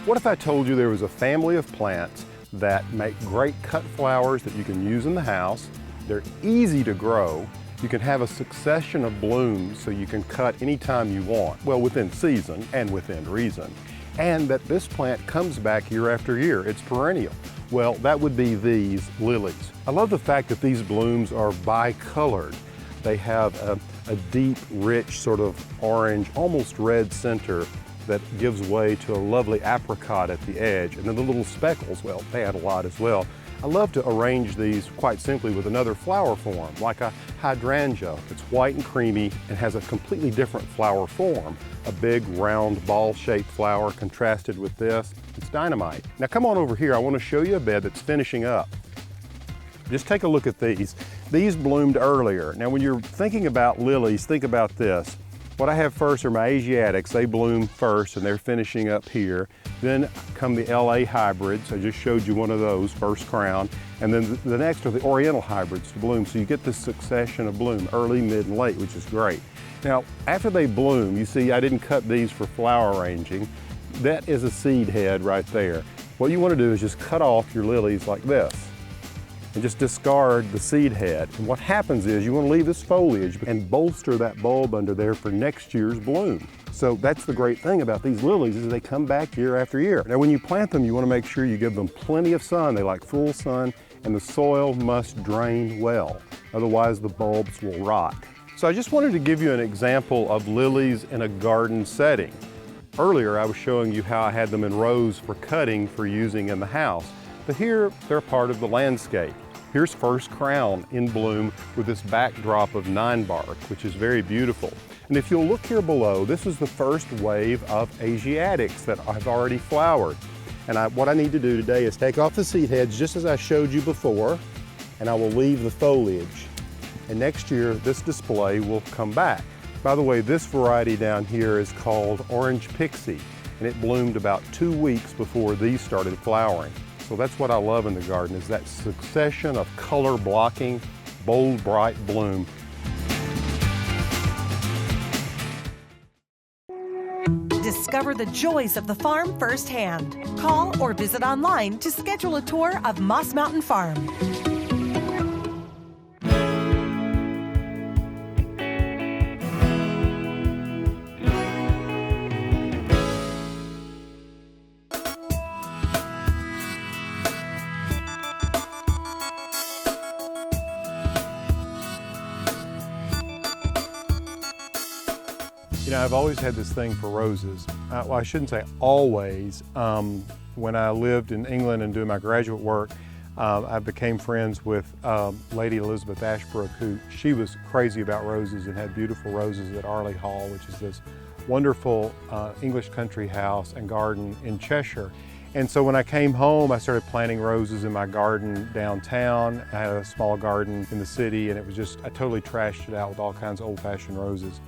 What if I told you there was a family of plants that make great cut flowers that you can use in the house? They're easy to grow. You can have a succession of blooms so you can cut anytime you want, well, within season and within reason. And that this plant comes back year after year. It's perennial. Well, that would be these lilies. I love the fact that these blooms are bicolored. They have a deep, rich, sort of orange, almost red center that gives way to a lovely apricot at the edge. And then the little speckles, well, they add a lot as well. I love to arrange these quite simply with another flower form, like a hydrangea. It's white and creamy and has a completely different flower form. A big, round, ball-shaped flower contrasted with this. It's dynamite. Now come on over here. I want to show you a bed that's finishing up. Just take a look at these. These bloomed earlier. Now when you're thinking about lilies, think about this. What I have first are my Asiatics. They bloom first and they're finishing up here. Then come the LA hybrids. I just showed you one of those, first crown. And then the next are the Oriental hybrids to bloom. So you get this succession of bloom, early, mid, and late, which is great. Now, after they bloom, you see I didn't cut these for flower arranging. That is a seed head right there. What you want to do is just cut off your lilies like this and just discard the seed head. And what happens is you want to leave this foliage and bolster that bulb under there for next year's bloom. So that's the great thing about these lilies is they come back year after year. Now when you plant them, you want to make sure you give them plenty of sun. They like full sun, and the soil must drain well. Otherwise the bulbs will rot. So I just wanted to give you an example of lilies in a garden setting. Earlier I was showing you how I had them in rows for cutting for using in the house. But here they're part of the landscape. Here's first crown in bloom with this backdrop of 9-bark, which is very beautiful. And if you'll look here below, this is the first wave of Asiatics that I've already flowered. And what I need to do today is take off the seed heads just as I showed you before, and I will leave the foliage. And next year, this display will come back. By the way, this variety down here is called Orange Pixie, and it bloomed about 2 weeks before these started flowering. So that's what I love in the garden, is that succession of color blocking, bold, bright bloom. Discover the joys of the farm firsthand. Call or visit online to schedule a tour of Moss Mountain Farm. You know, I've always had this thing for roses. Well, I shouldn't say always. When I lived in England and doing my graduate work, I became friends with Lady Elizabeth Ashbrook, who she was crazy about roses and had beautiful roses at Arley Hall, which is this wonderful English country house and garden in Cheshire. And so when I came home, I started planting roses in my garden downtown. I had a small garden in the city, and it was just, I totally trashed it out with all kinds of old-fashioned roses.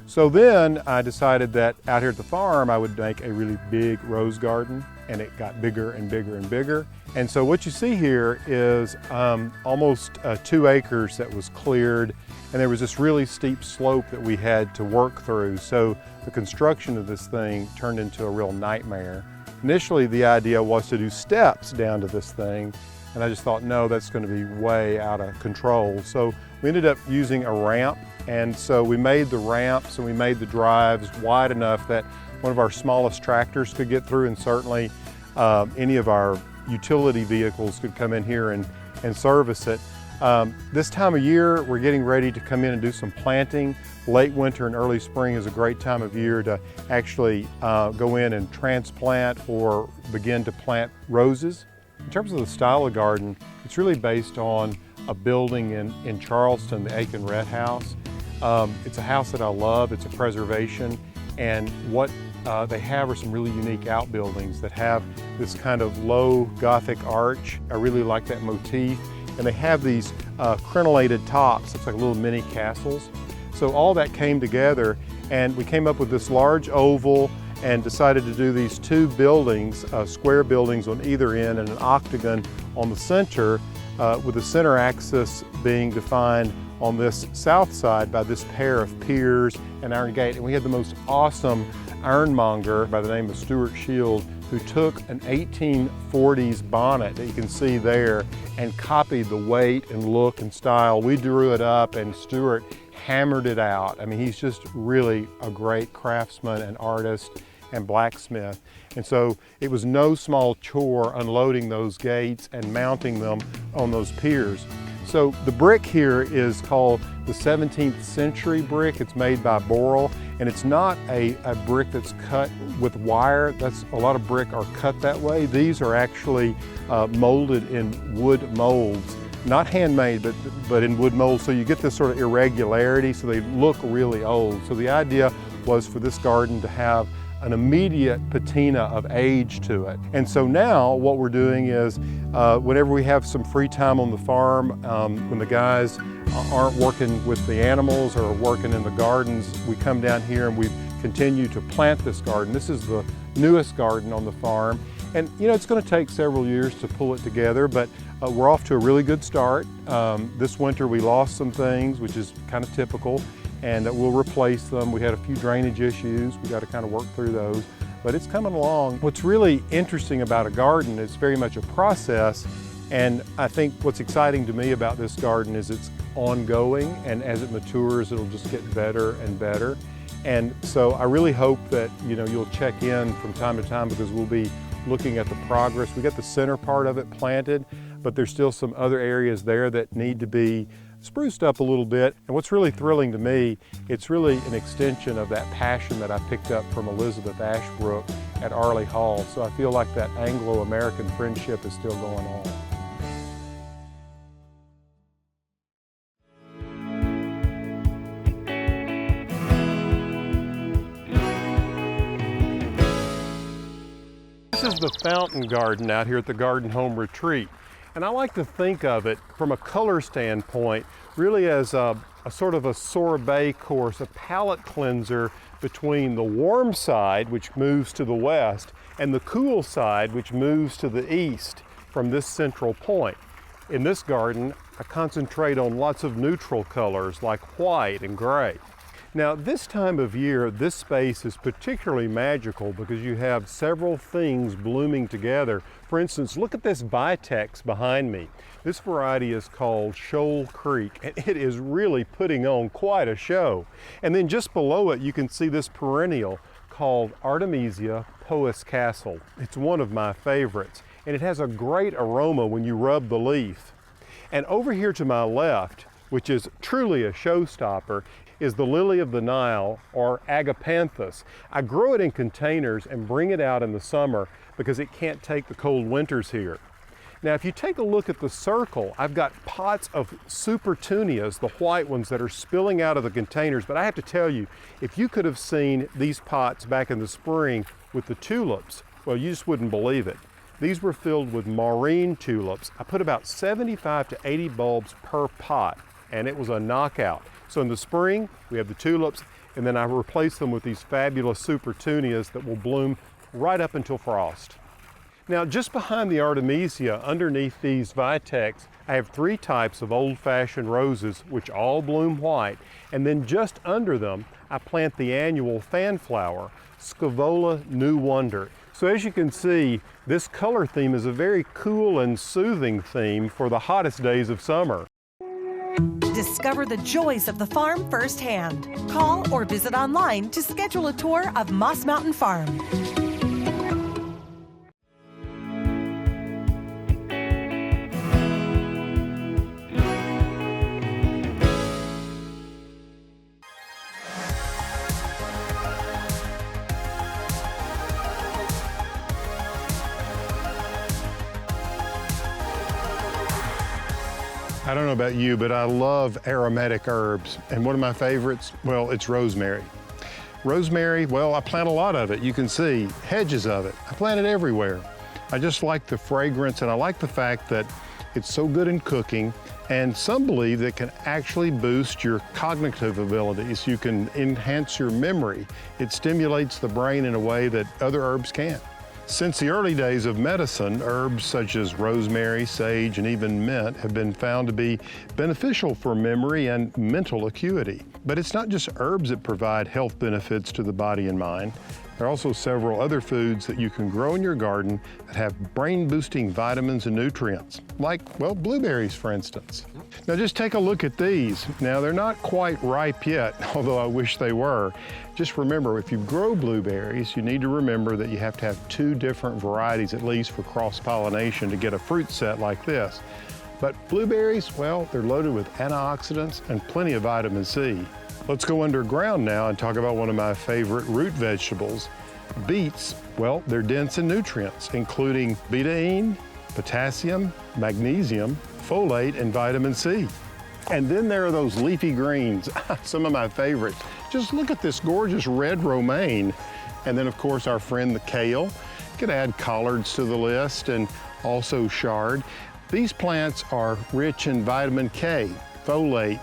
So then I decided that out here at the farm I would make a really big rose garden, and it got bigger and bigger and bigger. And so what you see here is almost 2 acres that was cleared, and there was this really steep slope that we had to work through. So the construction of this thing turned into a real nightmare. Initially the idea was to do steps down to this thing, and I just thought, no, that's going to be way out of control. So we ended up using a ramp. And so we made the ramps and we made the drives wide enough that one of our smallest tractors could get through, and certainly any of our utility vehicles could come in here and service it. This time of year, we're getting ready to come in and do some planting. Late winter and early spring is a great time of year to actually go in and transplant or begin to plant roses. In terms of the style of garden, it's really based on a building in Charleston, the Aiken Red House. It's a house that I love. It's a preservation, and what they have are some really unique outbuildings that have this kind of low Gothic arch. I really like that motif, and they have these crenellated tops. It's like little mini castles. So all that came together, and we came up with this large oval and decided to do these 2 buildings, square buildings on either end and an octagon on the center, with the center axis being defined on this south side by this pair of piers and iron gate. And we had the most awesome ironmonger by the name of Stuart Shield who took an 1840s bonnet that you can see there and copied the weight and look and style. We drew it up and Stuart hammered it out. I mean, he's just really a great craftsman and artist and blacksmith. And so it was no small chore unloading those gates and mounting them on those piers. So the brick here is called the 17th century brick. It's made by Boral, and it's not a brick that's cut with wire. A lot of brick are cut that way. These are actually molded in wood molds, not handmade, but in wood molds. So you get this sort of irregularity, so they look really old. So the idea was for this garden to have an immediate patina of age to it. And so now what we're doing is whenever we have some free time on the farm, when the guys aren't working with the animals or working in the gardens, we come down here and we continue to plant this garden. This is the newest garden on the farm. And you know, it's going to take several years to pull it together, but we're off to a really good start. This winter we lost some things, which is kind of typical, and we'll replace them. We had a few drainage issues. We got to kind of work through those, but it's coming along. What's really interesting about a garden is very much a process, and I think what's exciting to me about this garden is it's ongoing, and as it matures, it'll just get better and better. And so I really hope that you'll check in from time to time, because we'll be looking at the progress. We got the center part of it planted, but there's still some other areas there that need to be spruced up a little bit. And what's really thrilling to me, it's really an extension of that passion that I picked up from Elizabeth Ashbrook at Arley Hall. So I feel like that Anglo-American friendship is still going on. This is the fountain garden out here at the Garden Home Retreat. And I like to think of it from a color standpoint really as a sort of a sorbet course, a palate cleanser between the warm side, which moves to the west, and the cool side, which moves to the east from this central point. In this garden, I concentrate on lots of neutral colors like white and gray. Now, this time of year, this space is particularly magical because you have several things blooming together. For instance, look at this vitex behind me. This variety is called Shoal Creek, and it is really putting on quite a show. And then just below it, you can see this perennial called Artemisia Pois Castle. It's one of my favorites, and it has a great aroma when you rub the leaf. And over here to my left, which is truly a showstopper, is the lily of the Nile, or agapanthus. I grow it in containers and bring it out in the summer because it can't take the cold winters here. Now, if you take a look at the circle, I've got pots of supertunias, the white ones that are spilling out of the containers. But I have to tell you, if you could have seen these pots back in the spring with the tulips, well, you just wouldn't believe it. These were filled with maureen tulips. I put about 75 to 80 bulbs per pot, and it was a knockout. So in the spring, we have the tulips, and then I replace them with these fabulous supertunias that will bloom right up until frost. Now, just behind the Artemisia, underneath these vitex, I have 3 types of old-fashioned roses, which all bloom white, and then just under them, I plant the annual fanflower, Scaevola New Wonder. So as you can see, this color theme is a very cool and soothing theme for the hottest days of summer. Discover the joys of the farm firsthand. Call or visit online to schedule a tour of Moss Mountain Farm. I don't know about you, but I love aromatic herbs. And one of my favorites, well, it's rosemary. Rosemary, well, I plant a lot of it. You can see hedges of it. I plant it everywhere. I just like the fragrance, and I like the fact that it's so good in cooking, and some believe that it can actually boost your cognitive abilities. You can enhance your memory. It stimulates the brain in a way that other herbs can't. Since the early days of medicine, herbs such as rosemary, sage, and even mint have been found to be beneficial for memory and mental acuity. But it's not just herbs that provide health benefits to the body and mind. There are also several other foods that you can grow in your garden that have brain-boosting vitamins and nutrients, like, well, blueberries, for instance. Now just take a look at these. Now they're not quite ripe yet, although I wish they were. Just remember, if you grow blueberries, you need to remember that you have to have 2 different varieties at least for cross-pollination to get a fruit set like this. But blueberries, well, they're loaded with antioxidants and plenty of vitamin C. Let's go underground now and talk about one of my favorite root vegetables. Beets, well, they're dense in nutrients, including betaine, potassium, magnesium, folate, and vitamin C. And then there are those leafy greens, some of my favorites. Just look at this gorgeous red romaine. And then, of course, our friend the kale. You could add collards to the list and also chard. These plants are rich in vitamin K, folate,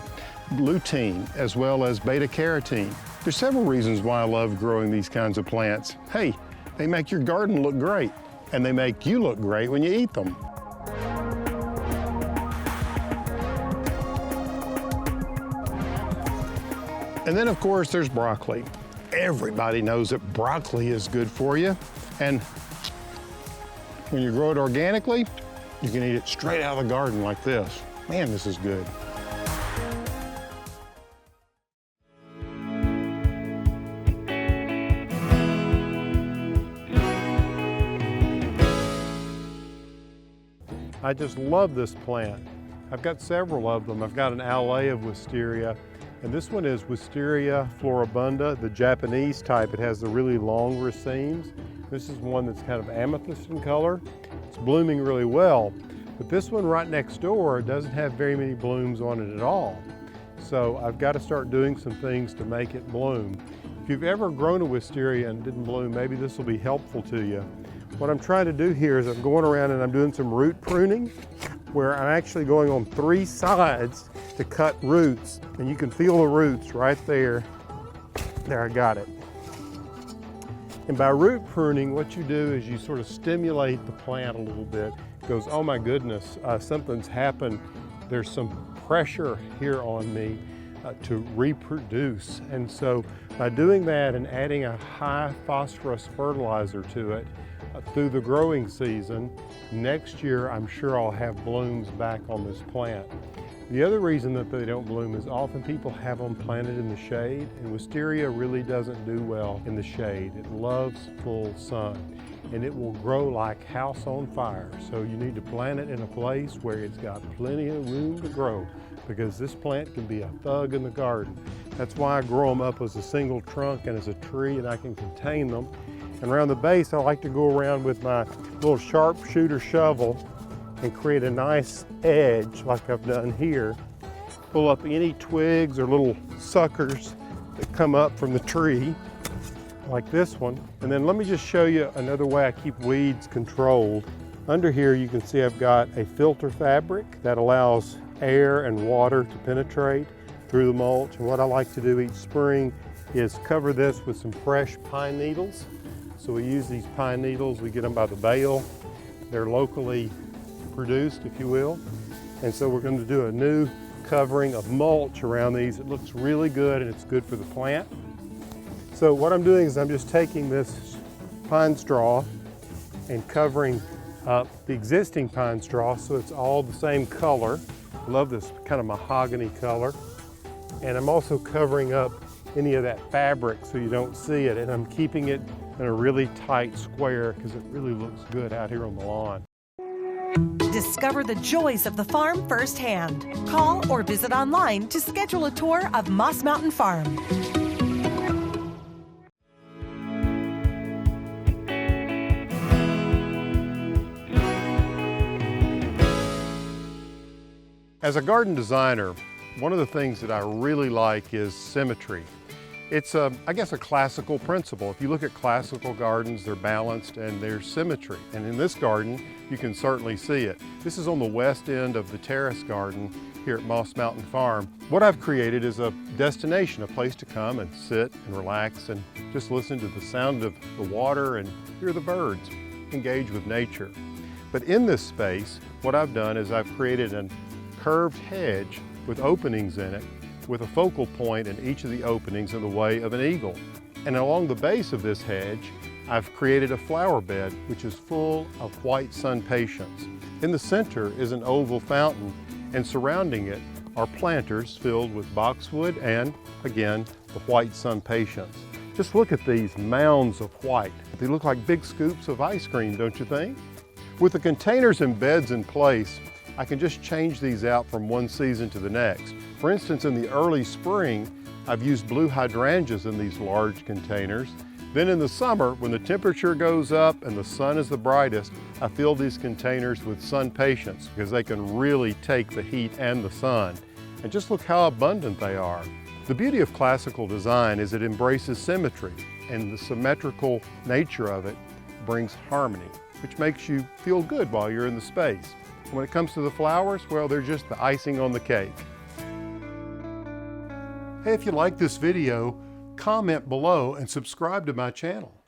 lutein, as well as beta-carotene. There's several reasons why I love growing these kinds of plants. Hey, they make your garden look great, and they make you look great when you eat them. And then, of course, there's broccoli. Everybody knows that broccoli is good for you, and when you grow it organically, you can eat it straight out of the garden like this. Man, this is good. I just love this plant. I've got several of them. I've got an alley of Wisteria, and this one is Wisteria floribunda, the Japanese type. It has the really long racemes. This is one that's kind of amethyst in color. It's blooming really well, but this one right next door doesn't have very many blooms on it at all. So I've got to start doing some things to make it bloom. If you've ever grown a wisteria and didn't bloom, maybe this will be helpful to you. What I'm trying to do here is I'm going around and I'm doing some root pruning, where I'm actually going on 3 sides to cut roots, and you can feel the roots right there. There, I got it. And by root pruning, what you do is you sort of stimulate the plant a little bit. It goes, oh my goodness, something's happened. There's some pressure here on me to reproduce. And so by doing that and adding a high phosphorus fertilizer to it through the growing season, next year I'm sure I'll have blooms back on this plant. The other reason that they don't bloom is often people have them planted in the shade, and wisteria really doesn't do well in the shade. It loves full sun, and it will grow like house on fire. So you need to plant it in a place where it's got plenty of room to grow, because this plant can be a thug in the garden. That's why I grow them up as a single trunk and as a tree, and I can contain them. And around the base, I like to go around with my little sharpshooter shovel and create a nice edge like I've done here. Pull up any twigs or little suckers that come up from the tree, like this one. And then let me just show you another way I keep weeds controlled. Under here you can see I've got a filter fabric that allows air and water to penetrate through the mulch. And what I like to do each spring is cover this with some fresh pine needles. So we use these pine needles, we get them by the bale. They're locally produced, if you will. And so we're going to do a new covering of mulch around these. It looks really good and it's good for the plant. So what I'm doing is I'm just taking this pine straw and covering up the existing pine straw so it's all the same color. I love this kind of mahogany color. And I'm also covering up any of that fabric so you don't see it, and I'm keeping it in a really tight square because it really looks good out here on the lawn. Discover the joys of the farm firsthand. Call or visit online to schedule a tour of Moss Mountain Farm. As a garden designer, one of the things that I really like is symmetry. It's, I guess, a classical principle. If you look at classical gardens, they're balanced and there's symmetry. And in this garden, you can certainly see it. This is on the west end of the Terrace garden here at Moss Mountain Farm. What I've created is a destination, a place to come and sit and relax and just listen to the sound of the water and hear the birds, engage with nature. But in this space, what I've done is I've created a curved hedge with openings in it, with a focal point in each of the openings in the way of an eagle. And along the base of this hedge, I've created a flower bed which is full of white sun patience. In the center is an oval fountain, and surrounding it are planters filled with boxwood and, again, the white sun patience. Just look at these mounds of white. They look like big scoops of ice cream, don't you think? With the containers and beds in place, I can just change these out from one season to the next. For instance, in the early spring, I've used blue hydrangeas in these large containers. Then in the summer, when the temperature goes up and the sun is the brightest, I fill these containers with sun patience because they can really take the heat and the sun. And just look how abundant they are. The beauty of classical design is it embraces symmetry, and the symmetrical nature of it brings harmony, which makes you feel good while you're in the space. When it comes to the flowers, well, they're just the icing on the cake. Hey, if you like this video, comment below and subscribe to my channel.